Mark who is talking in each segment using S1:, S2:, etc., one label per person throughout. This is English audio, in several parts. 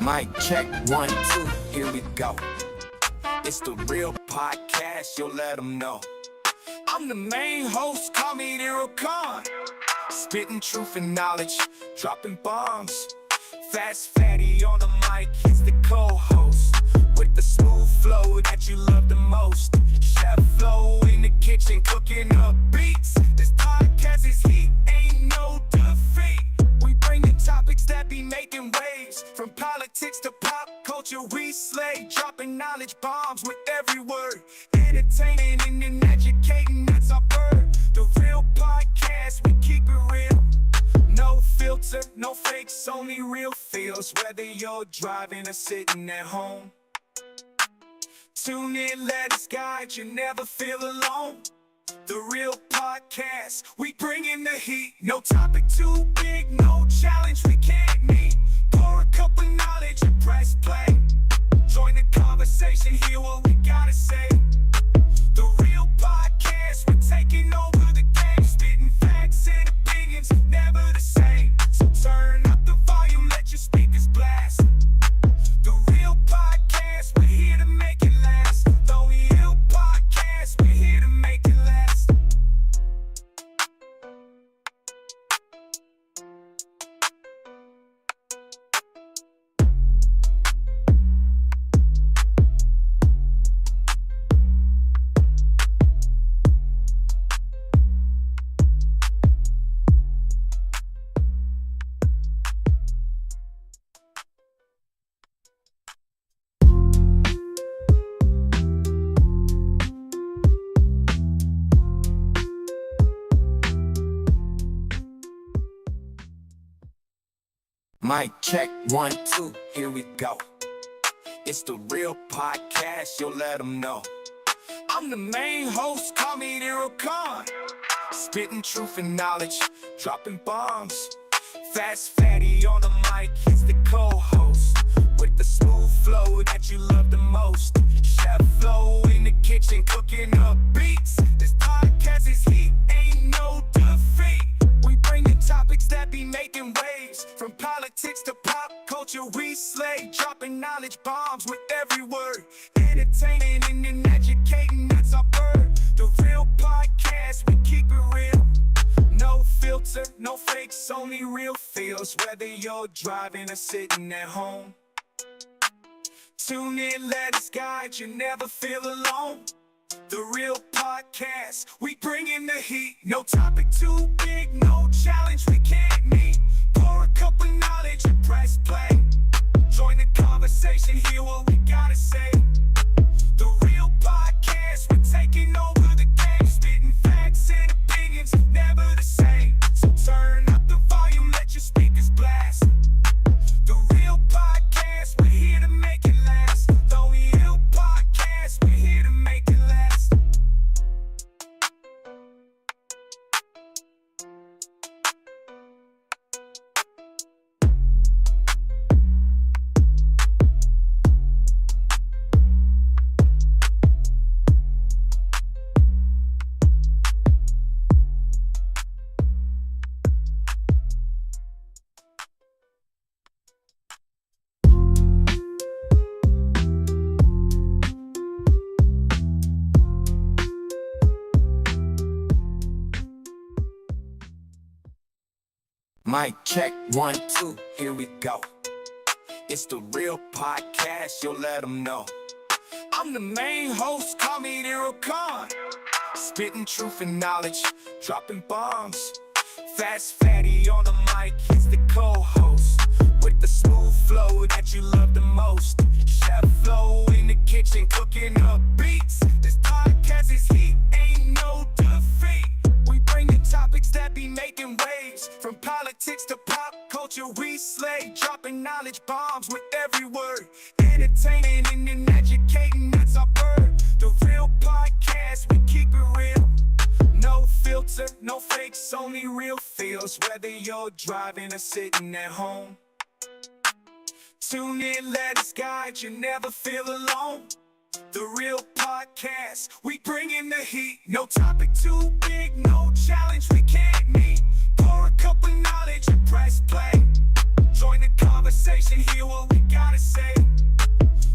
S1: Mic check, 1, 2, here we go. It's the real podcast, you'll let them know. I'm the main host, call me therealkon. Spitting truth and knowledge, dropping bombs. Fast Fetti on the mic, he's the co-host. With the smooth flow that you love the most. Chef Flow in the kitchen, cooking up beats. This podcast is heat, ain't no defeat. We bring in topics that be making waves. From politics to pop culture, we slay. Dropping knowledge bombs with every word. Entertaining and educating, that's our bird. The real podcast, we keep it real. No filter, no fakes, only real feels. Whether you're driving or sitting at home, tune in, let us guide you, never feel alone. The real podcast, we bring in the heat. No topic too big, no challenge we can't meet. Pour a cup of knowledge and press play. Join the conversation, hear what we gotta say. The real podcast, we're taking over the game. Spitting facts and opinions, never the same. So turn up the volume, let your speakers blast. The real podcast, we're here to make it last. The real podcast, we're here to make it last. Mic check, 1, 2, here we go. It's the real podcast, you'll let them know. I'm the main host, call me therealkon. Spitting truth and knowledge, dropping bombs. Fast Fetti on the mic, he's the co-host. With the smooth flow that you love the most. Chef Flow in the kitchen, cooking up beats. This podcast is heat, ain't no defeat. We bring in topics that be making waves. From politics to pop culture, we slay. Dropping knowledge bombs with every word. Entertaining and educating, that's our bird. The real podcast, we keep it real. No filter, no fakes, only real feels. Whether you're driving or sitting at home, tune in, let us guide you, never feel alone. The real podcast, we bring in the heat. No topic too big, no challenge we can't meet. Pour a cup of knowledge and press play. Join the conversation, hear what we gotta say. The real podcast, we're taking over the game. Spitting facts and opinions, never the same. So turn up the volume, let your speakers blast. The real podcast, we're here to make it last. The real podcast, we're here to make it last. Mic check, 1, 2, here we go. It's the real podcast, you'll let them know. I'm the main host, call me therealkon. Spitting truth and knowledge, dropping bombs. Fast Fetti on the mic, he's the co-host. With the smooth flow that you love the most. Chef Flow in the kitchen, cooking up beats. This podcast is heat, ain't no defeat. We bring in topics that be making waves. From politics to pop culture, we slay. Dropping knowledge bombs with every word. Entertaining and educating, that's our bird. The real podcast, we keep it real. No filter, no fakes, only real feels. Whether you're driving or sitting at home, tune in, let us guide you, never feel alone. The real podcast, we bring in the heat. No topic too big, no challenge we can't meet. Pour a cup of knowledge and press play. Join the conversation, hear what we gotta say.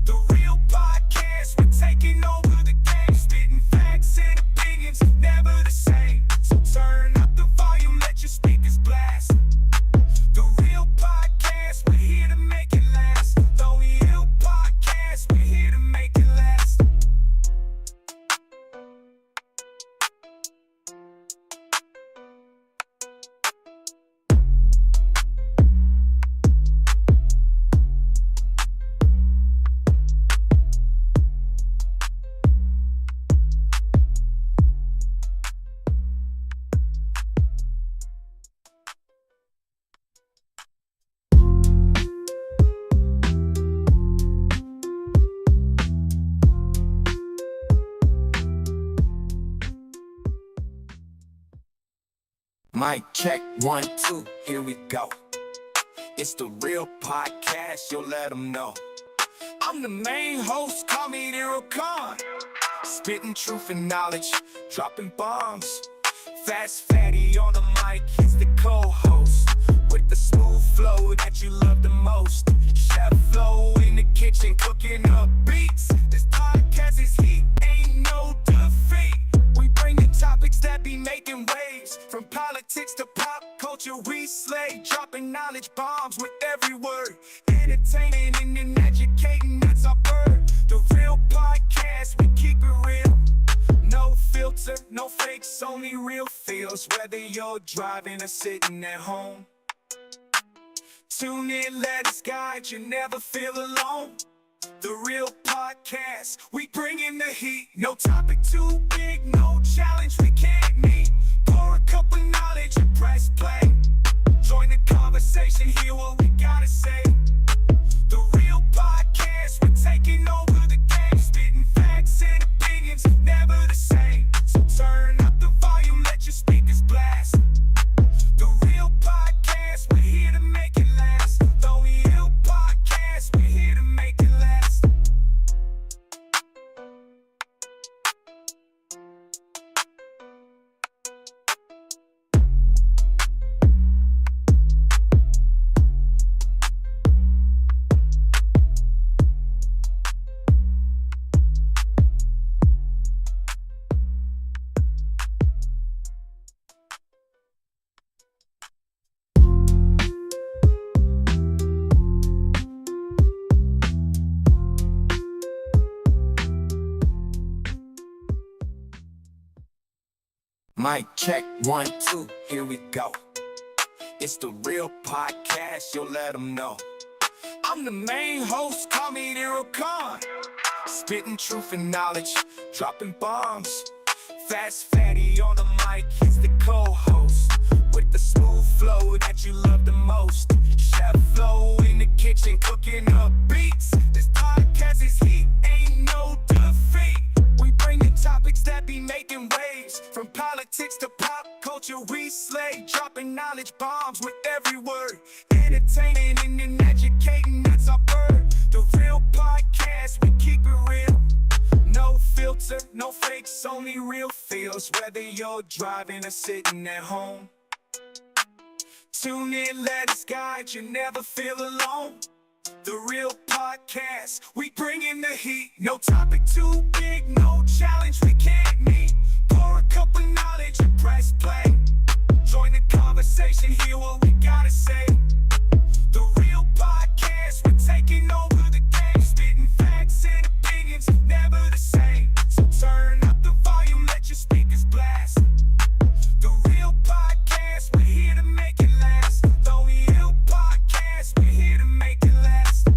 S1: The Real Podcast, we're taking over the game. Spitting facts and opinions, never the same. So turn up the volume, let your speakers blast. The Real Podcast, we're here to make it last. The Real Podcast, we're here to make it last. Mic check, 1, 2, here we go. It's the Real Podcast, you'll let them know. I'm the main host, call me therealkon. Spitting truth and knowledge, dropping bombs. Fast Fetti on the mic, he's the co-host. With the smooth flow that you love the most. Chef Flow in the kitchen, cooking up beats. This podcast is heat, ain't no defeat. We bring the topics that be making waves. From politics to pop culture, we slay. Dropping knowledge bombs with every word. Entertaining and educating, that's our bird. The Real Podcast, we keep it real. No filter, no fakes, only real feels. Whether you're driving or sitting at home, tune in, let us guide you, never feel alone. The Real Podcast, we bring in the heat. No topic too big, no challenge we can't meet. Pour a cup of knowledge and press play. Join the conversation, hear what we gotta say. The Real Podcast, we're taking over the game. Spitting facts and opinions, never the same. So turn up the volume, let your speakers blast. The Real Podcast, we're here to make it last. The Real Podcast, we're here to make it last. Mic check, 1, 2, here we go. It's the Real Podcast, you'll let them know. I'm the main host, call me therealkon. Spitting truth and knowledge, dropping bombs. Fast Fetti on the mic, he's the co-host. With the smooth flow that you love the most. Chef Flow in the kitchen, cooking up beats. This podcast is heat, ain't no defeat. We bring the topics that be making waves. From politics to pop culture, we slay. Dropping knowledge bombs with every word. Entertaining and educating, that's our bird. The Real Podcast, we keep it real. No filter, no fakes, only real feels. Whether you're driving or sitting at home, tune in, let us guide you, never feel alone. The Real Podcast, we bring in the heat. No topic too big, no challenge we can't meet. Pour a cup of knowledge and press play. Join the conversation, hear what we gotta say. The Real Podcast, we're taking over the game. Spitting facts and opinions, never the same. So turn up the volume, let your speakers blast. The Real Podcast, we're here to make it last. The Real Podcast, we're here to make it last.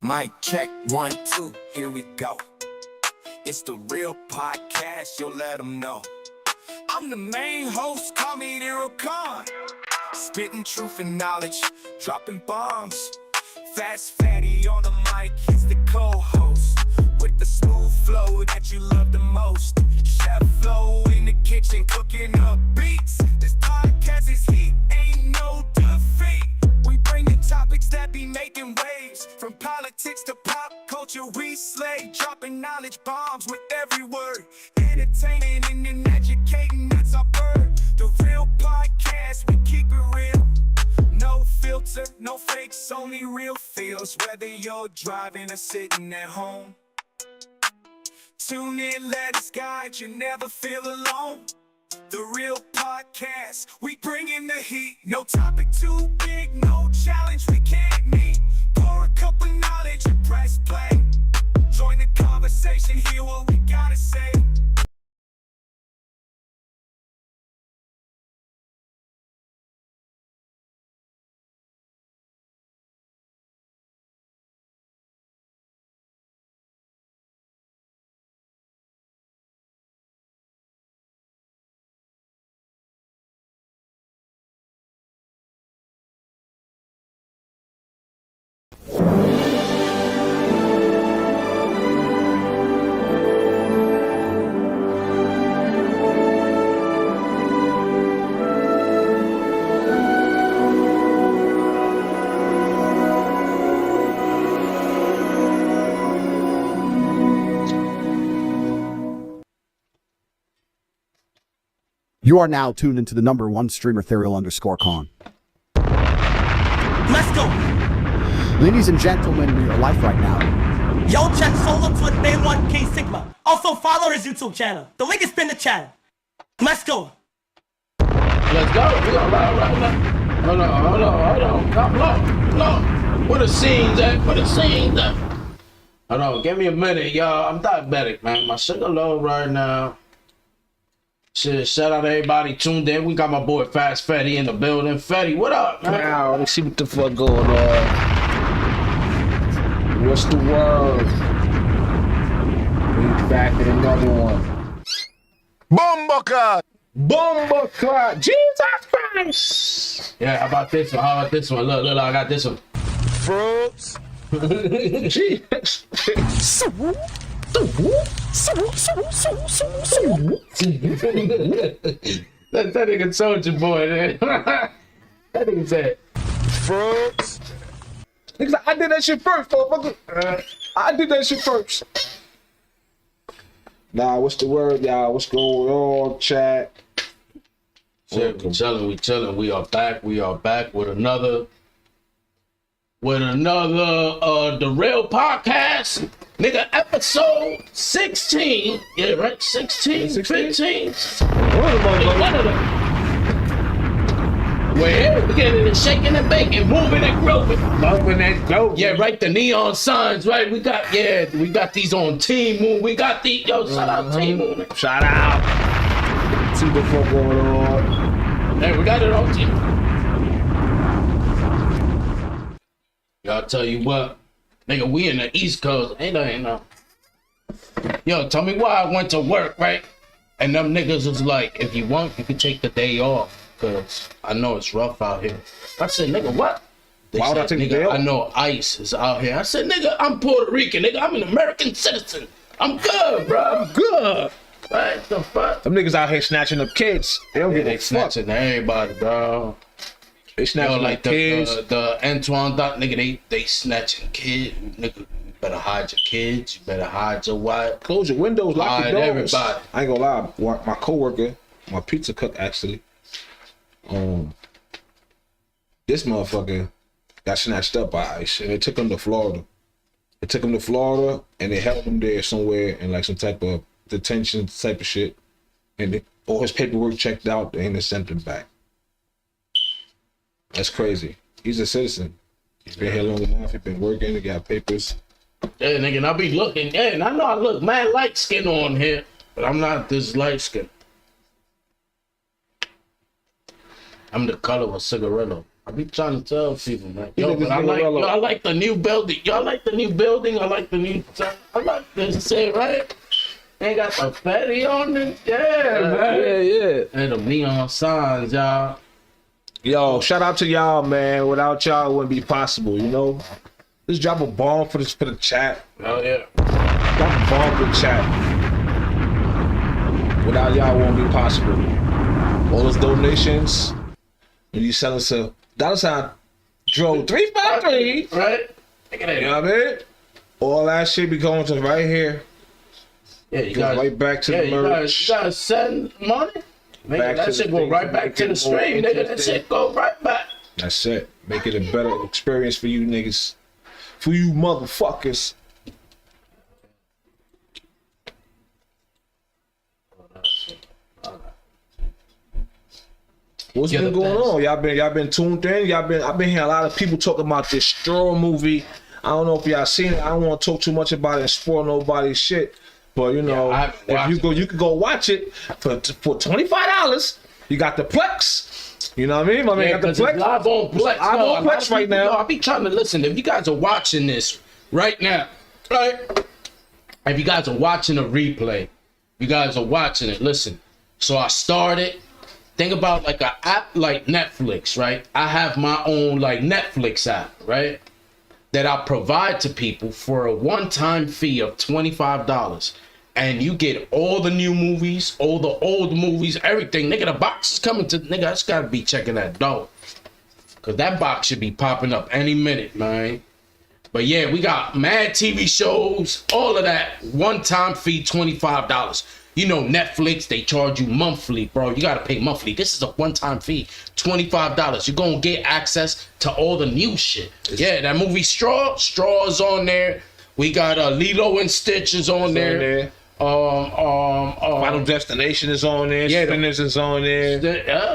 S1: Mic check, 1, 2, here we go. It's the Real Podcast, you'll let them know. I'm the main host, call me therealkon. Spitting truth and knowledge, dropping bombs. Fast Fetti on the mic, he's the co-host. With the smooth flow that you love the most. Chef Flow in the kitchen, cooking up beats. This podcast is heat, ain't no defeat. We bring the topics that be making waves. From politics to pop culture, we slay. Dropping knowledge bombs with every word. Entertaining and educating, that's our bird. The Real Podcast, we keep it real. No filter, no fakes, only real feels. Whether you're driving or sitting at home, tune in, let us guide you, never feel alone. The Real Podcast, we bring in the heat. No topic too big, no challenge we can't meet. Pour a cup of knowledge and press play. Join the conversation, hear what we gotta say.
S2: You are now tuned into the #1 streamer, therealkon.
S3: Let's go.
S2: Ladies and gentlemen, we are live right now.
S3: Yo, check solo to a day 1 King Sigma. Also follow his YouTube channel. The link is pinned in the channel. Let's go.
S4: Let's go. We gonna ride right now. Hold on. Come low. Where the scenes at? Hold on, give me a minute, y'all. I'm diabetic, man. My sugar low right now. Shit, shout out to everybody tuned in. We got my boy Fast Fetti in the building. Fetti, what up, man?
S5: Now, let's see what the fuck going on. What's the word? We back in another one. Bomba clock. Jesus Christ.
S4: Yeah, how about this one? Look, I got this one.
S5: Fruits. Jesus.
S4: That nigga soldier boy, man. That nigga said
S5: Fruits. Niggas like, I did that shit first, motherfucker. I did that shit first. Nah, what's the word, y'all? What's going on, chat?
S4: shit, we chilling. We are back with another The Real Podcast. Nigga, episode 16. Yeah, right? 16, 15. One of them. We're here. We're getting it shaking and baking, moving and grooving. Yeah, right. The neon signs, right? We got these on Team Moon. We got these. Yo, shout out Team Moon.
S5: Shout out. See what the fuck going on.
S4: Hey, we got it on Team. Y'all tell you what, nigga, we in the East Coast. Ain't no. Yo, tell me why I went to work, right? And them niggas was like, if you want, you can take the day off. Cause I know it's rough out here. I said, nigga, what? They
S5: Why would I
S4: said,
S5: take the day
S4: nigga,
S5: off?
S4: I know ICE is out here. I said, nigga, I'm Puerto Rican, nigga. I'm an American citizen. I'm good, bro. I'm good. Right, the fuck?
S5: Them niggas out here snatching up kids. They don't give a
S4: They
S5: fuck.
S4: snatching everybody, bro.
S5: They snatching
S4: Yo, like
S5: up kids.
S4: the Antoine Dot, nigga, they snatching kids. Nigga, you better hide your kids. You better hide your wife.
S5: Close your windows, lock
S4: Hide
S5: your doors.
S4: everybody.
S5: I ain't gonna lie, my coworker, my pizza cook actually, this motherfucker got snatched up by ICE and they took him to Florida. And they held him there somewhere in like some type of detention type of shit. And all his paperwork checked out and they sent him back. That's crazy. He's a citizen. He's been here long enough. He's been working. He got papers.
S4: Yeah, nigga, and I be looking. Yeah, and I know I look mad light skin on here, but I'm not this light skin. I'm the color of cigarillo. I be trying to tell people, man. Yo, but I like the new building. Y'all like the new building? I like the new. I like this shit, right? They got the Fetti on it. Yeah, man.
S5: Yeah.
S4: And the neon signs, y'all.
S5: Yo, shout out to y'all, man. Without y'all, it wouldn't be possible, you know? Let's drop a bomb for the chat.
S4: Oh, yeah.
S5: Drop a bomb for the chat. Without y'all, it won't be possible. All those donations, when you sell us a $ Dro 353,
S4: Right? Look at that.
S5: you know what I mean? All that shit be going to right here.
S4: Yeah, you
S5: Goes
S4: guys,
S5: right back to the merch.
S4: You guys send money. Nigga,
S5: Back
S4: that
S5: to
S4: shit
S5: the
S4: go
S5: things
S4: right
S5: that
S4: back
S5: make
S4: to
S5: it
S4: the
S5: more
S4: stream, nigga. That
S5: interesting.
S4: shit go right back.
S5: That's it. Make it a better experience for you niggas. For you motherfuckers. What's
S4: Yeah,
S5: been
S4: the
S5: going
S4: best.
S5: on? Y'all been tuned in? I've been hearing a lot of people talking about this Straw movie. I don't know if y'all seen it. I don't want to talk too much about it and spoil nobody's shit. But you know,
S4: I haven't
S5: if
S4: watched
S5: you can go watch it for $25. You got the Plex. You know what I mean? My man got the
S4: because it's
S5: Plex.
S4: live on Plex.
S5: It's live
S4: No,
S5: on
S4: a lot
S5: Plex
S4: of
S5: right
S4: people-
S5: now.
S4: yo, I be trying to listen. If you guys are watching this right now, right? If you guys are watching a replay, you guys are watching it. Listen. So I started. Think about like an app like Netflix, right? I have my own like Netflix app, right? That I provide to people for a one-time fee of $25. And you get all the new movies, all the old movies, everything. Nigga, the box is coming to, nigga, I just gotta be checking that door. Cause that box should be popping up any minute, man. But yeah, we got mad TV shows, all of that. One-time fee, $25. You know, Netflix, they charge you monthly, bro. You gotta pay monthly. This is a one-time fee, $25. You're gonna get access to all the new shit. Yeah, that movie Straw's on there. We got Lilo and Stitch is on there.
S5: Final Destination is on there.
S4: Yeah,
S5: Spinners is on there.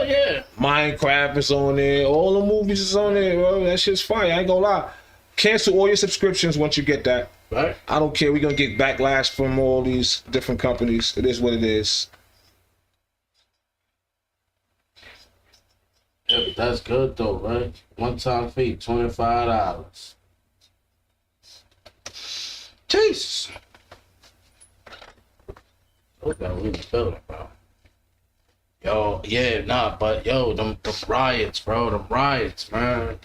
S4: Yeah.
S5: Minecraft is on there. All the movies is on there, bro. That shit's fire. I ain't gonna lie. Cancel all your subscriptions once you get that.
S4: Right.
S5: I don't care. We're gonna get backlash from all these different companies. It is what it is.
S4: Yeah, but that's good though, right? One-time fee, $25. Jesus. Okay, we in the building, bro. Yo, yeah, nah, but yo, them riots, bro, them riots, man.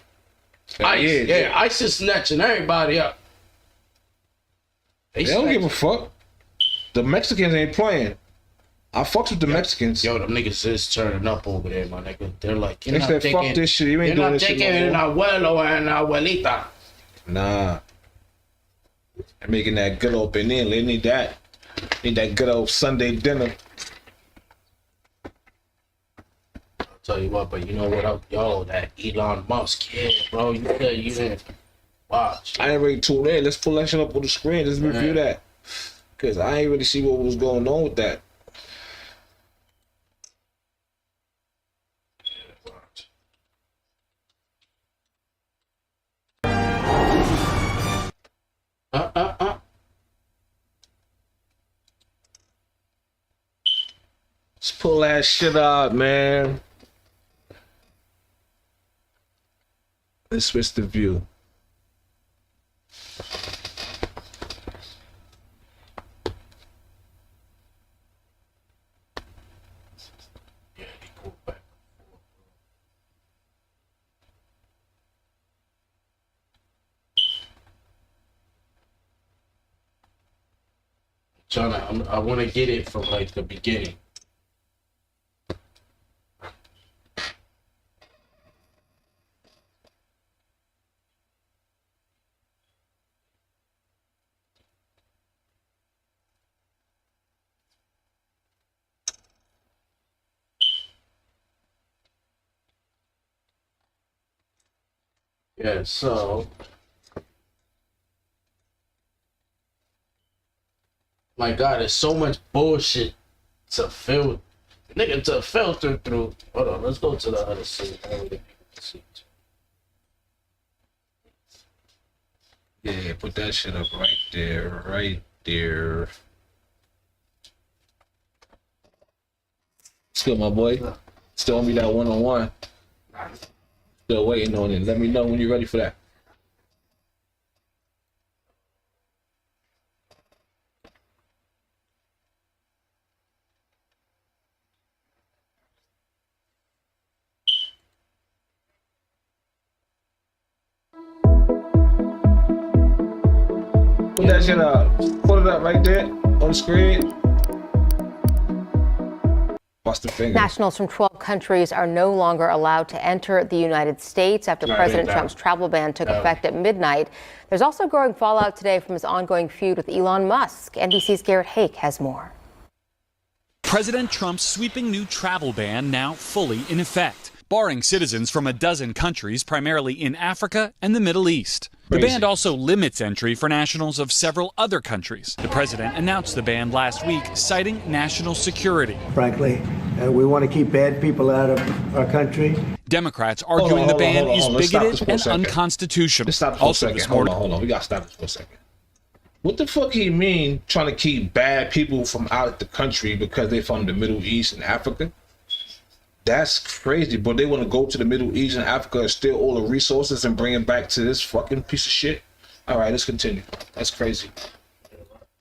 S4: ICE is snatching everybody up.
S5: They don't give a fuck. The Mexicans ain't playing. I fucks with the Mexicans.
S4: Yo, them niggas is turning up over there, my nigga. They're like,
S5: They said, fuck this shit. You ain't doing this shit
S4: You're
S5: no
S4: not
S5: more.
S4: taking an abuelo and abuelita.
S5: Nah. They're making that good old banana. They need that. Need that good old Sunday dinner.
S4: I'll tell you what, but you know what up, yo, that Elon Musk, yeah, bro, you didn't watch.
S5: I ain't really tuned in. Let's pull that shit up on the screen. Let's review that. Cause I ain't really see what was going on with that. Let's pull that shit up, man. Let's switch the view.
S4: Yeah, they go back. I want to get it from like the beginning. Yeah, so my God, there's so much bullshit to filter, nigga, to filter through. Hold on, let's go to the other scene.
S5: Yeah, put that shit up right there, right there. Still, my boy. Still on me that one-on-one. Still waiting on it. Let me know when you're ready for that. Put that shit up. Put it up right there on the screen. Watch the finger.
S6: Nationals from 12 countries are no longer allowed to enter the United States after President Trump's travel ban took effect at midnight. There's also growing fallout today from his ongoing feud with Elon Musk. NBC's Garrett Hake has more.
S7: President Trump's sweeping new travel ban now fully in effect, barring citizens from a dozen countries, primarily in Africa and the Middle East. The ban also limits entry for nationals of several other countries. The president announced the ban last week, citing national security.
S8: Frankly, we want to keep bad people out of our country.
S7: Democrats arguing the ban is bigoted and unconstitutional.
S5: Let's stop for a second. Hold on. We got to stop this for a second. What the fuck he mean trying to keep bad people from out of the country because they're from the Middle East and Africa? That's crazy, but they want to go to the Middle East and Africa and steal all the resources and bring it back to this fucking piece of shit. All right, let's continue. That's crazy.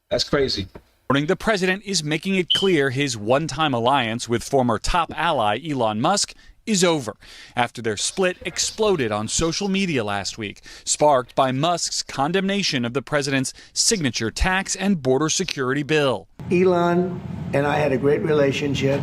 S5: That's crazy.
S7: The president is making it clear his one-time alliance with former top ally Elon Musk is over after their split exploded on social media last week, sparked by Musk's condemnation of the president's signature tax and border security bill.
S8: Elon and I had a great relationship.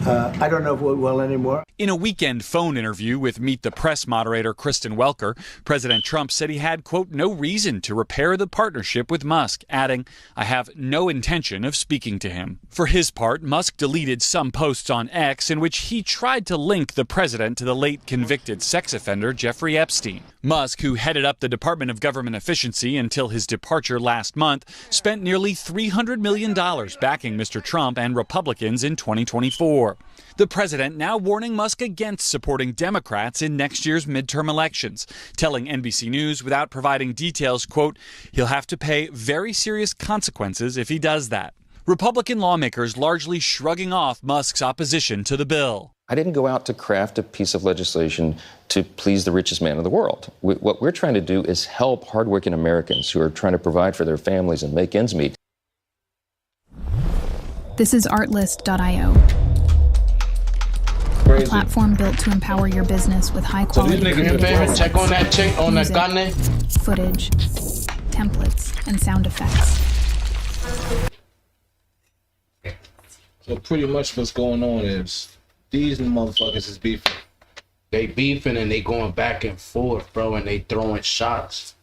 S8: I don't know if we're well anymore.
S7: In a weekend phone interview with Meet the Press moderator Kristen Welker, President Trump said he had, quote, no reason to repair the partnership with Musk, adding, I have no intention of speaking to him. For his part, Musk deleted some posts on X in which he tried to link the president to the late convicted sex offender Jeffrey Epstein. Musk, who headed up the Department of Government Efficiency until his departure last month, spent nearly $300 million backing Mr. Trump and Republicans in 2024. The president now warning Musk against supporting Democrats in next year's midterm elections, telling NBC News without providing details, quote, he'll have to pay very serious consequences if he does that. Republican lawmakers largely shrugging off Musk's opposition to the bill.
S9: I didn't go out to craft a piece of legislation to please the richest man in the world. What we're trying to do is help hardworking Americans who are trying to provide for their families and make ends meet.
S10: This is Artlist.io, a platform built to empower your business with high-quality
S4: check on that chick on the gun,
S10: footage, templates, and sound effects.
S5: So pretty much what's going on is these motherfuckers is beefing.
S4: They beefing and they going back and forth, bro, and they throwing shots.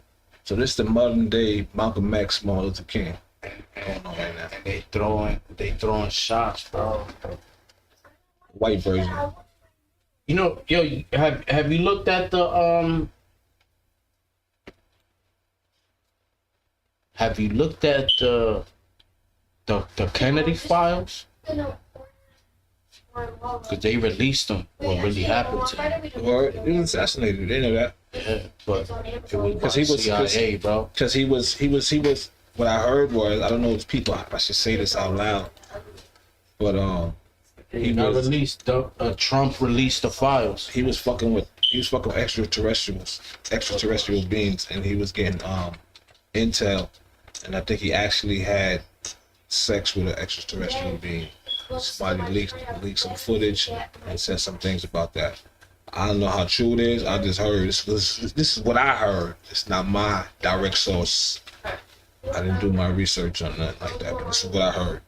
S5: So this is the modern day Malcolm X, Martin Luther King.
S4: And they throwing shots, bro.
S5: White version.
S4: You know, yo, have you looked at the Have you looked at the Kennedy files? Because they released them. What really happened to him?
S5: Or he was assassinated. They know that.
S4: Yeah, but it was because he was CIA, bro.
S5: Because he was. What I heard was, I don't know if people. I should say this out loud, but
S4: he was released. Trump released the files.
S5: He was fucking with extraterrestrial beings, and he was getting intel, and I think he actually had sex with an extraterrestrial being. Somebody leaked some footage and said some things about that. I don't know how true it is. I just heard this is what I heard. It's not my direct source. I didn't do my research on nothing like that, but this is what I heard.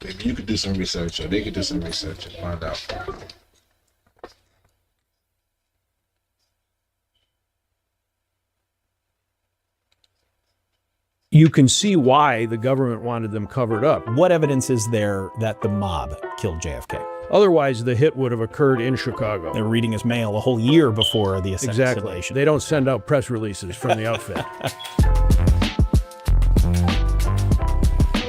S5: Maybe you could do some research, or they could do some research and find out.
S11: You can see why the government wanted them covered up.
S12: What evidence is there that the mob killed JFK?
S11: Otherwise, the hit would have occurred in Chicago.
S12: They're reading his mail a whole year before the assassination.
S11: Exactly. They don't send out press releases from the outfit.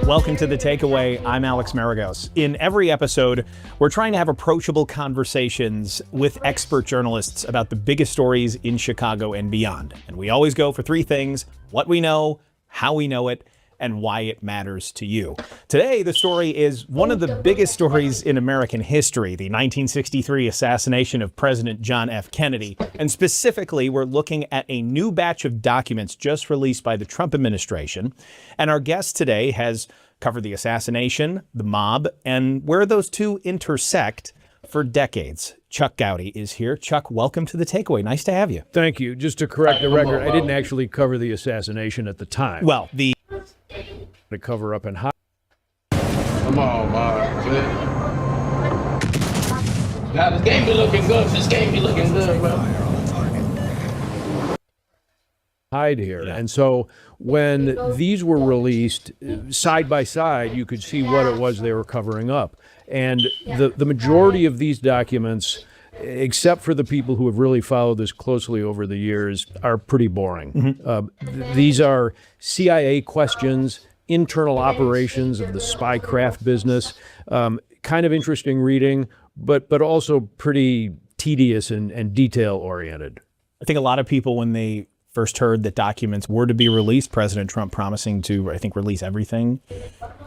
S12: Welcome to The Takeaway. I'm Alex Maragos. In every episode, we're trying to have approachable conversations with expert journalists about the biggest stories in Chicago and beyond. And we always go for three things: what we know, how we know it, and why it matters to you. Today, the story is one of the biggest stories in American history, the 1963 assassination of President John F. Kennedy. And specifically, we're looking at a new batch of documents just released by the Trump administration. And our guest today has covered the assassination, the mob, and where those two intersect for decades. Chuck Gowdy is here. Chuck, welcome to The Takeaway. Nice to have you.
S11: Thank you. Just to correct the record, I didn't actually cover the assassination at the time.
S12: Well,
S11: to cover up and hide.
S4: Come on, man. Now, this game be looking good. This game be looking good, bro.
S11: Hide here. Yeah. And so when these were released side by side, you could see what it was they were covering up. And the majority of these documents, except for the people who have really followed this closely over the years, are pretty boring. Mm-hmm. These are CIA questions, internal operations of the spycraft business, kind of interesting reading, but also pretty tedious and detail-oriented.
S12: I think a lot of people, when they first heard that documents were to be released, President Trump promising to, I think, release everything,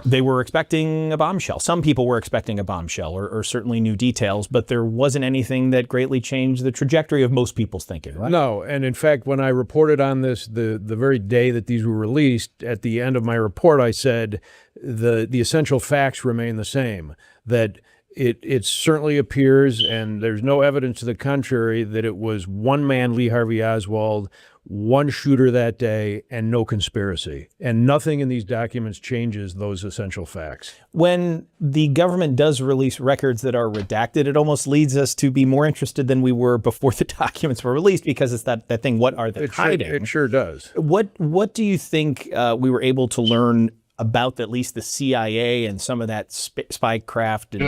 S12: they were expecting a bombshell. Some people were expecting a bombshell or certainly new details, but there wasn't anything that greatly changed the trajectory of most people's thinking, right?
S11: No, and in fact, when I reported on this the very day that these were released, at the end of my report, I said the essential facts remain the same, that it certainly appears, and there's no evidence to the contrary, that it was one man, Lee Harvey Oswald, one shooter that day, and no conspiracy. And nothing in these documents changes those essential facts.
S12: When the government does release records that are redacted, it almost leads us to be more interested than we were before the documents were released, because it's that thing, what are they hiding?
S11: It sure does.
S12: What do you think we were able to learn about at least the CIA and some of that spycraft and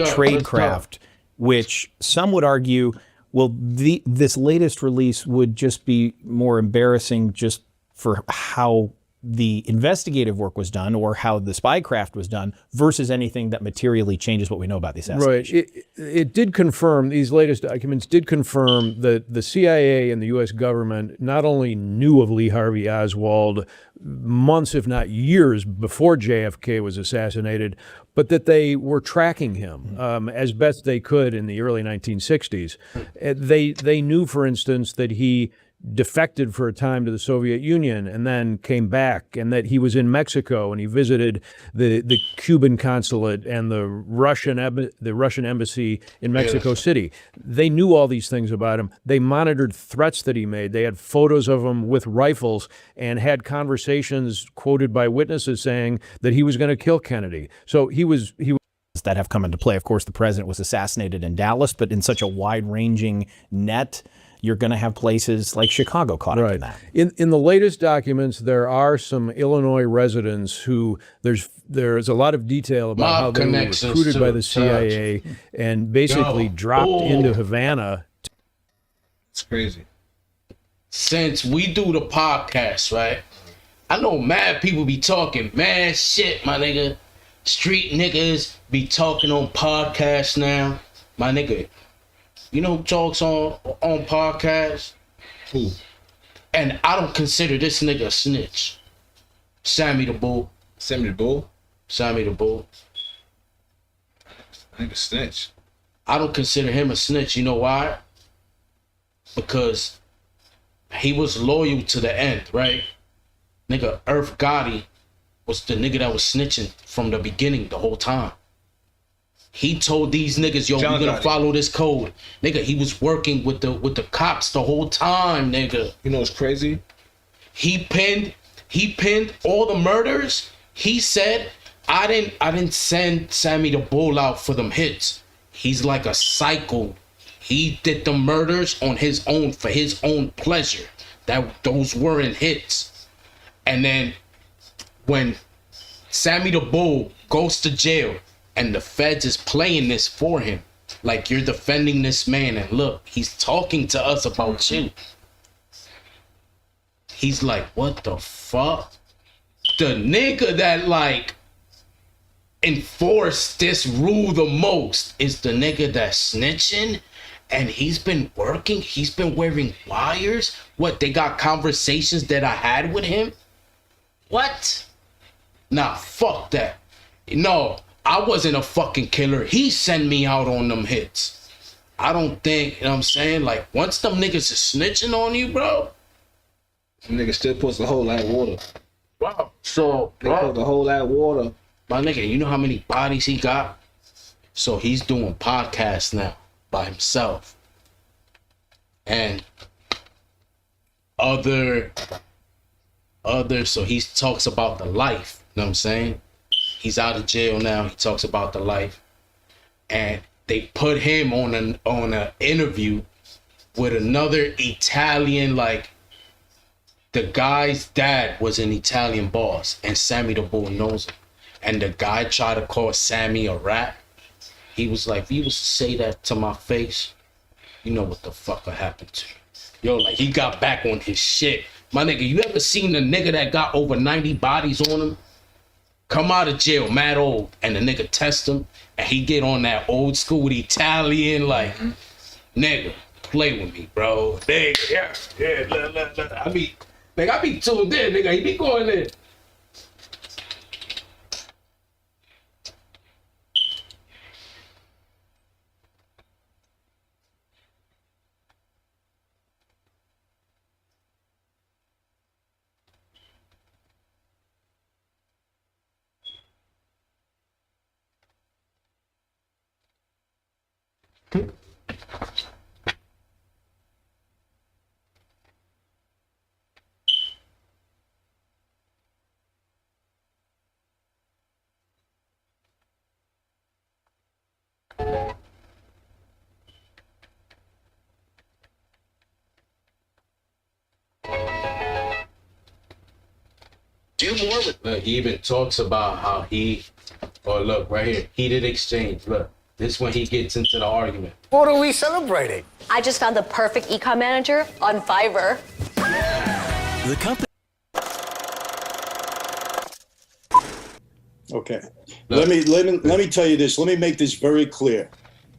S12: tradecraft, which some would argue, well, this latest release would just be more embarrassing just for how the investigative work was done or how the spycraft was done versus anything that materially changes what we know about the assassination.
S11: Right. It did confirm, these latest documents did confirm that the CIA and the U.S. government not only knew of Lee Harvey Oswald months, if not years, before JFK was assassinated, but that they were tracking him as best they could in the early 1960s. They knew, for instance, that he defected for a time to the Soviet Union and then came back, and that he was in Mexico and he visited the Cuban consulate and the Russian embassy in Mexico City. They knew all these things about him. They monitored threats that he made. They had photos of him with rifles and had conversations quoted by witnesses saying that he was going to kill Kennedy. So he was
S12: that have come into play. Of course, the president was assassinated in Dallas, but in such a wide-ranging net, you're going to have places like Chicago caught up in that.
S11: In the latest documents, there are some Illinois residents who there's a lot of detail about how they were recruited by the CIA and basically dropped into Havana.
S5: It's crazy.
S4: Since we do the podcast, right? I know mad people be talking mad shit, my nigga. Street niggas be talking on podcasts now, my nigga. You know who talks on podcasts?
S5: Who?
S4: And I don't consider this nigga a snitch. Sammy the Bull.
S5: Sammy the Bull?
S4: Sammy the Bull.
S5: I think a snitch.
S4: I don't consider him a snitch. You know why? Because he was loyal to the end, right? Nigga, Irv Gotti was the nigga that was snitching from the beginning the whole time. He told these niggas, yo, we gonna follow this code. Nigga, he was working with the cops the whole time, nigga.
S5: You know what's crazy?
S4: He pinned all the murders. He said, I didn't send Sammy the Bull out for them hits. He's like a psycho. He did the murders on his own for his own pleasure. Those weren't hits. And then when Sammy the Bull goes to jail, and the feds is playing this for him. Like, you're defending this man, and look, he's talking to us about you. He's like, what the fuck? The nigga that, like, enforced this rule the most is the nigga that's snitching, and he's been working, he's been wearing wires? What, they got conversations that I had with him? What? Nah, fuck that. No, I wasn't a fucking killer. He sent me out on them hits. I don't think, you know what I'm saying? Like, once them niggas is snitching on you, bro.
S5: Some niggas still puts a whole lot of water.
S4: Bro, so,
S5: They put a whole lot of water.
S4: My nigga, you know how many bodies he got? So he's doing podcasts now. by himself. And other, so he talks about the life, you know what I'm saying? He's out of jail now, he talks about the life. And they put him on an interview with another Italian, like, the guy's dad was an Italian boss, and Sammy the Bull knows him. And the guy tried to call Sammy a rat. He was like, if he was to say that to my face, you know what the fuck would happen to you. Yo, like, he got back on his shit. My nigga, you ever seen the nigga that got over 90 bodies on him? Come out of jail, mad old, and the nigga test him, and he get on that old school Italian, like, nigga, play with me, bro. Nigga, yeah, I be tuned in, nigga, he be going in. Do more with. Look, he even talks about how look right here, heated exchange. Look, this is when he gets into the argument.
S13: What are we celebrating?
S14: I just found the perfect ecom manager on Fiverr.
S13: The company.
S15: Okay. Let me tell you this. Let me make this very clear.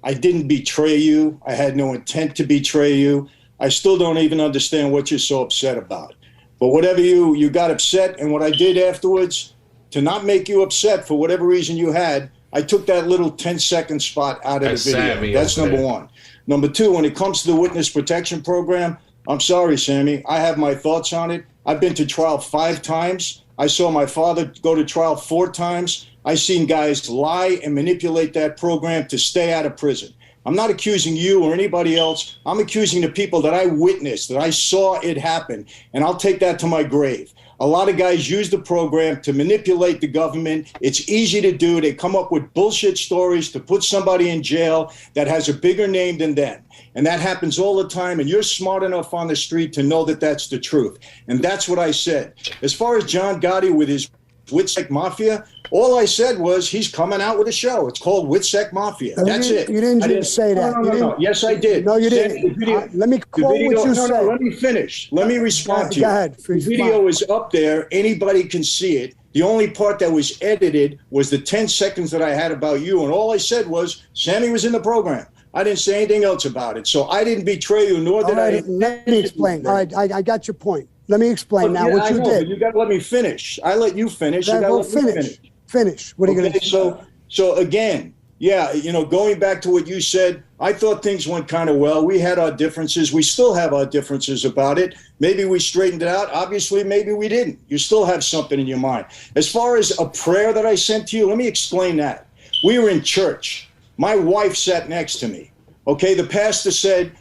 S15: I didn't betray you. I had no intent to betray you. I still don't even understand what you're so upset about. But whatever you got upset, and what I did afterwards, to not make you upset for whatever reason you had, I took that little 10-second spot out of the video.
S4: Sammy,
S15: that's number one. Number two, when it comes to the witness protection program, I'm sorry, Sammy. I have my thoughts on it. I've been to trial 5 times. I saw my father go to trial 4 times. I've seen guys lie and manipulate that program to stay out of prison. I'm not accusing you or anybody else. I'm accusing the people that I witnessed, that I saw it happen, and I'll take that to my grave. A lot of guys use the program to manipulate the government. It's easy to do. They come up with bullshit stories to put somebody in jail that has a bigger name than them. And that happens all the time, and you're smart enough on the street to know that that's the truth. And that's what I said. As far as John Gotti with his Witsec Mafia, all I said was he's coming out with a show. It's called Witsec Mafia. That's it.
S8: You didn't say that.
S15: No. Yes, I did.
S8: No, you didn't. Let me quote what you said.
S15: No, let me finish. Let me respond to you.
S8: Go ahead.
S15: The video is up there. Anybody can see it. The only part that was edited was the 10 seconds that I had about you. And all I said was Sammy was in the program. I didn't say anything else about it. So I didn't betray you, nor did I.
S8: Let me explain. All right, I got your point. Let me explain now what you did.
S15: You got to let me finish. I let you finish. You got to let me finish.
S8: Finish. What are you going to say?
S15: So again, yeah, going back to what you said, I thought things went kind of well. We had our differences. We still have our differences about it. Maybe we straightened it out. Obviously, maybe we didn't. You still have something in your mind. As far as a prayer that I sent to you, let me explain that. We were in church. My wife sat next to me. Okay, the pastor said,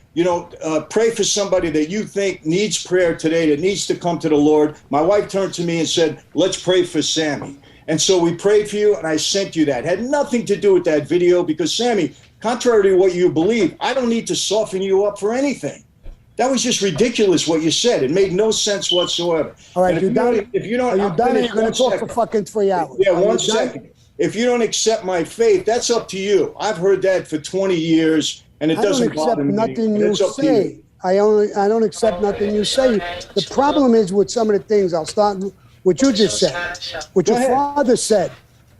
S15: pray for somebody that you think needs prayer today, that needs to come to the Lord. My wife turned to me and said, let's pray for Sammy. And so we prayed for you, and I sent you that. It had nothing to do with that video because, Sammy, contrary to what you believe, I don't need to soften you up for anything. That was just ridiculous what you said. It made no sense whatsoever.
S8: All right,
S15: you're done. If you don't,
S8: you're done. You're going to talk for fucking 3 hours.
S15: Yeah, 1 second. If you don't accept my faith, that's up to you. I've heard that for 20 years, and it doesn't bother me.
S8: I don't accept nothing you say. I don't accept nothing you say. The problem is with some of the things. I'll start with what you just said. What your father said.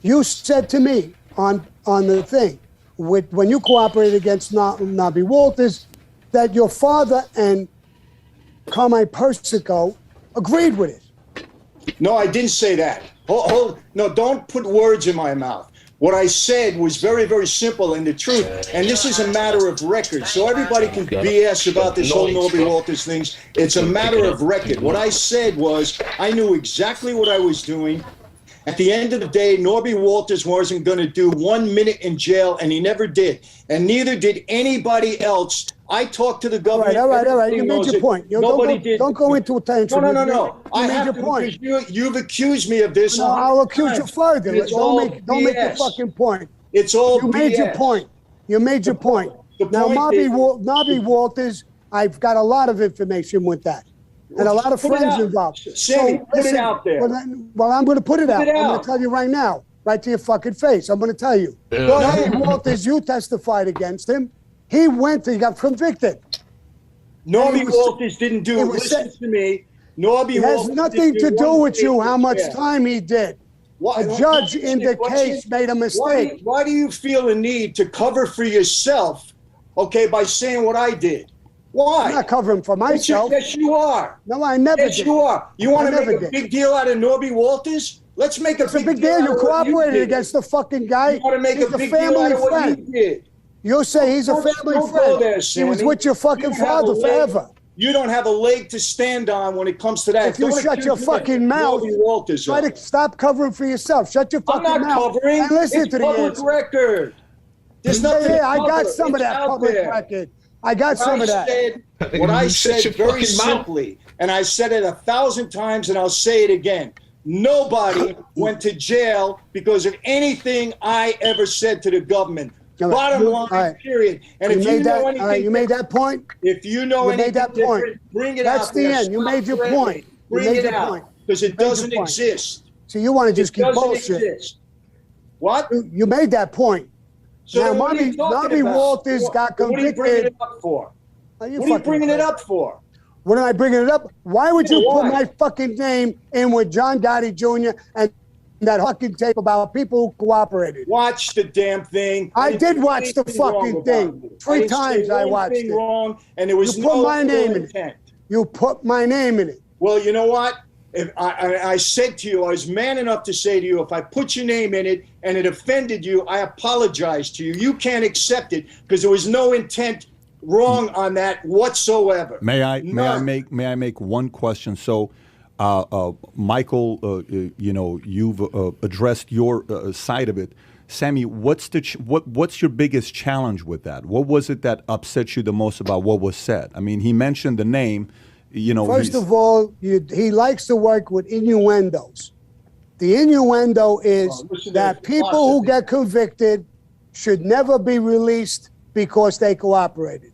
S8: You said to me on the thing, when you cooperated against Nabi Walters, that your father and Carmine Persico agreed with it.
S15: No, I didn't say that. No, don't put words in my mouth. What I said was very, very simple and the truth. And this is a matter of record. So everybody can BS about this whole Nabi Walters things. It's a matter of record. What I said was I knew exactly what I was doing. At the end of the day, Norby Walters wasn't going to do 1 minute in jail, and he never did. And neither did anybody else. I talked to the government.
S8: All right. You made your point.
S15: Nobody did.
S8: Don't go into a tantrum.
S15: No.
S8: You made your point.
S15: You've accused me of this.
S8: No, I'll accuse you further. Don't make your fucking point.
S15: It's all
S8: You made your point. You made your point. Now, Nobby Walters, I've got a lot of information with that. And a lot of friends involved.
S15: Sammy, put it out there.
S8: Well, I'm going to put it out. I'm going to tell you right now, right to your fucking face. I'm going to tell you. Nobby Walters, you testified against him. He got convicted.
S15: Nobby Walters didn't do it. Listen to me.
S8: It has nothing to do with you how much time he did. A judge in the case made a mistake.
S15: Why do you feel a need to cover for yourself, okay, by saying what I did? Why?
S8: I'm not covering for myself.
S15: Yes, you are.
S8: No, I never did.
S15: Yes, you are. You want to make a big deal out of Nobby Walters? Let's make a big deal.
S8: You cooperated against the fucking guy.
S15: You want to make a big deal out of what he did?
S8: You say he's a family friend. He was with your fucking father forever.
S15: You don't have a leg to stand on when it comes to that.
S8: If you shut your fucking mouth, try to stop covering for yourself. Shut your fucking mouth.
S15: I'm not covering.
S8: And listen
S15: it's
S8: to the
S15: public
S8: answer.
S15: record. There's nothing.
S8: I got some of that public record. I got some of that.
S15: What I said very simply, and I said it 1,000 times, and I'll say it again. Nobody went to jail because of anything I ever said to the government. Bottom line, period. And if you know anything,
S8: you made that point.
S15: If you know anything different, bring it out.
S8: That's the end. You made your point.
S15: Bring it out because it doesn't exist.
S8: So you want to just keep bullshit.
S15: What?
S8: You made that point.
S15: So
S8: now,
S15: Nobby
S8: Walters got convicted.
S15: What are you bringing it up for? What are you bringing it up for?
S8: What am I bringing it up? Why would you put my fucking name in with John Gotti Jr. and that fucking tape about people who cooperated?
S15: Watch the damn thing.
S8: I did watch the fucking thing. 3 times I watched it.
S15: Wrong, and there was
S8: you put my name in it. You put my name in it.
S15: Well, you know what? If I said to you, I was man enough to say to you, if I put your name in it and it offended you, I apologize to you. You can't accept it because there was no intent wrong on that whatsoever.
S16: May I make one question? So, Michael, you've addressed your side of it. Sammy, what's your biggest challenge with that? What was it that upset you the most about what was said? I mean, he mentioned the name.
S8: First of all, he likes to work with innuendos. The innuendo is that people who get convicted should never be released because they cooperated.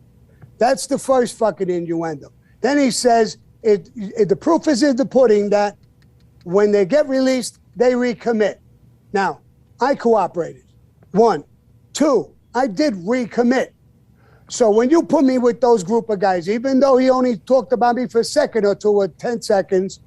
S8: That's the first fucking innuendo. Then he says, the proof is in the pudding that when they get released, they recommit. Now, I cooperated. 1. 2, I did recommit. So when you put me with those group of guys, even though he only talked about me for a second or 2 or 10 seconds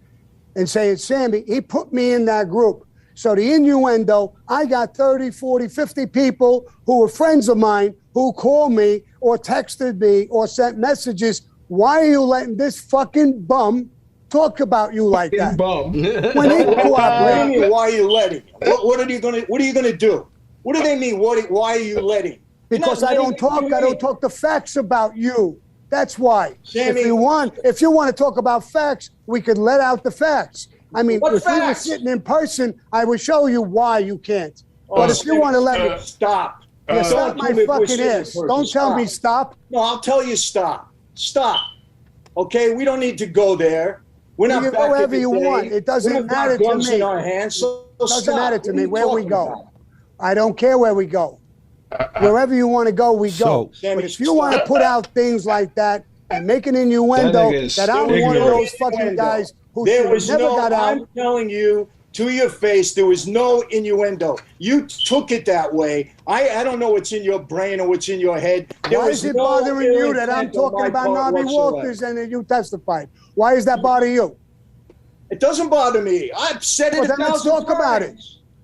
S8: and say it's Sammy, he put me in that group. So the innuendo, I got 30, 40, 50 people who were friends of mine who called me or texted me or sent messages. Why are you letting this fucking bum talk about you like that?
S15: Bum.
S8: When he cooperated.
S15: Why are you letting? What are you gonna do? What do they mean? Why are you letting?
S8: Because I don't talk the facts about you. That's why.
S15: Sammy,
S8: if you want to talk about facts, we could let out the facts. I mean, if we were sitting in person, I would show you why you can't. But if you want to let me
S15: stop.
S8: Stop my fucking ass. Don't tell me stop.
S15: No, I'll tell you stop. Stop. Okay, we don't need to go there. We're not
S8: you go wherever you want. It doesn't matter to me.
S15: In our hands, so
S8: it doesn't matter to me where we go. I don't care where we go. Wherever you want to go, we go. But if you want to put out things like that and make an innuendo that I'm one of those fucking guys who never got out.
S15: I'm telling you to your face, there was no innuendo. You took it that way. I don't know what's in your brain or what's in your head.
S8: Why is it bothering you that I'm talking about Nobby Walters and that you testified? Why does that bother you?
S15: It doesn't bother me. I've said it 1,000 times.
S8: Let's talk about it.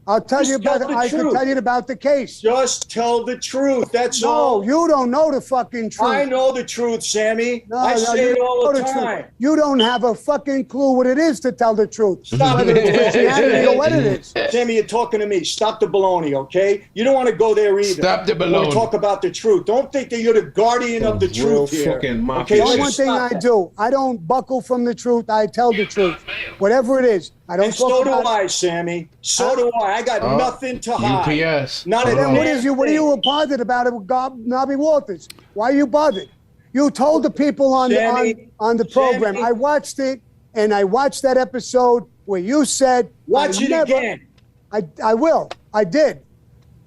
S8: I'll tell you about I can tell you about the case.
S15: Just tell the truth. That's all.
S8: No, you don't know the fucking truth.
S15: I know the truth, Sammy. I say it all the time.
S8: You don't have a fucking clue what it is to tell the truth.
S15: Stop
S8: whether it's Christianity or what it is.
S15: Sammy, you're talking to me. Stop the baloney, okay? You don't want to go there either.
S4: Stop the baloney.
S15: You want to talk about the truth. Don't think that you're the guardian of the truth here.
S8: Okay, one thing I do, I don't buckle from the truth. I tell the truth. Whatever it is. I don't
S15: And
S8: talk
S15: so
S8: about.
S15: do I, Sammy. So do I. I got nothing to hide.
S4: UPS.
S15: Not
S8: And
S15: a
S8: then what
S15: damn
S8: is you? What are
S15: thing.
S8: you bothered about it with Nobby Walters? Why are you bothered? You told the people on
S15: Sammy,
S8: the program.
S15: Sammy.
S8: I watched it, and I watched that episode where you said,
S15: Watch it again.
S8: I will. I did.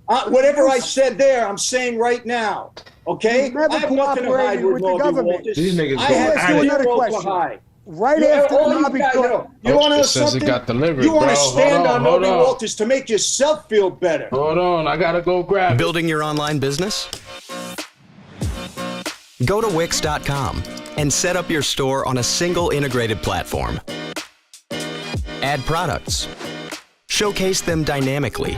S15: Whatever I said there, I'm saying right now. Okay?
S8: You never
S15: I have nothing to hide
S8: cooperated
S15: with
S8: with the
S15: Nobby
S8: government.
S15: Walters.
S5: These niggas
S15: I
S5: go
S15: had
S5: at it.
S8: Another
S15: zero to
S8: question.
S15: hide.
S8: Right
S15: You-
S8: after
S15: all
S8: the
S15: you
S8: Nobby
S15: guys,
S8: talk.
S15: you want to know
S5: It says it
S15: something?
S5: got delivered,
S15: You want
S5: bro.
S15: to stand
S5: Hold
S15: on
S5: on,
S15: Nobby
S5: hold on.
S15: Walters to make yourself feel better.
S4: Hold on, I gotta go grab it.
S13: Building your online business? Go to Wix.com and set up your store on a single integrated platform. Add products, showcase them dynamically,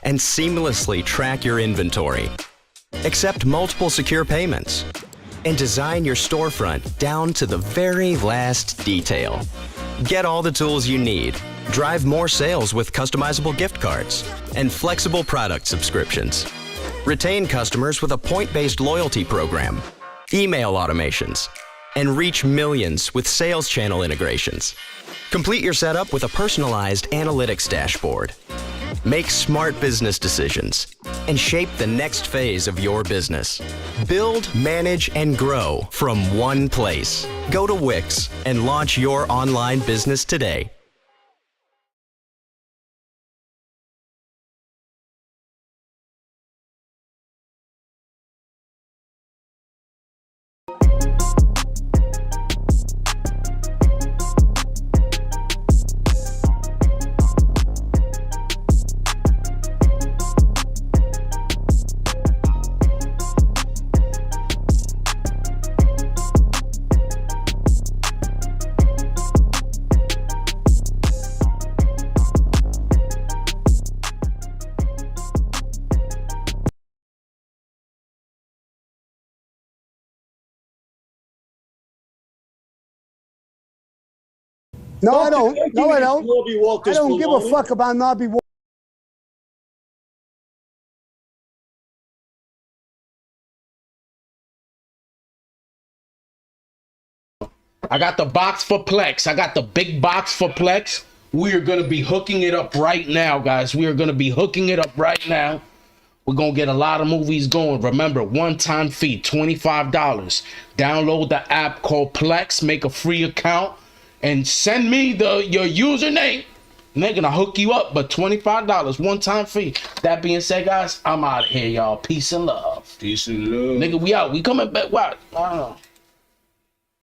S13: and seamlessly track your inventory. Accept multiple secure payments, and design your storefront down to the very last detail. Get all the tools you need. Drive more sales with customizable gift cards and flexible product subscriptions. Retain customers with a point-based loyalty program, email automations, and reach millions with sales channel integrations. Complete your setup with a personalized analytics dashboard. Make smart business decisions and shape the next phase of your business. Build, manage, and grow from one place. Go to Wix and launch your online business today.
S8: No, I don't. No, I don't.
S15: Nobby Walters
S8: I don't give a
S15: baloney.
S8: fuck about Nobby Walters.
S4: I got the box for Plex. I got the big box for Plex. We are going to be hooking it up right now, guys. We are going to be hooking it up right now. We're going to get a lot of movies going. Remember, one-time fee, $25. Download the app called Plex. Make a free account. And send me your username. And they're going to hook you up. But $25, one-time fee. That being said, guys, I'm out of here, y'all. Peace and love.
S5: Peace and love.
S4: Nigga, we out. We coming back. What? I don't know.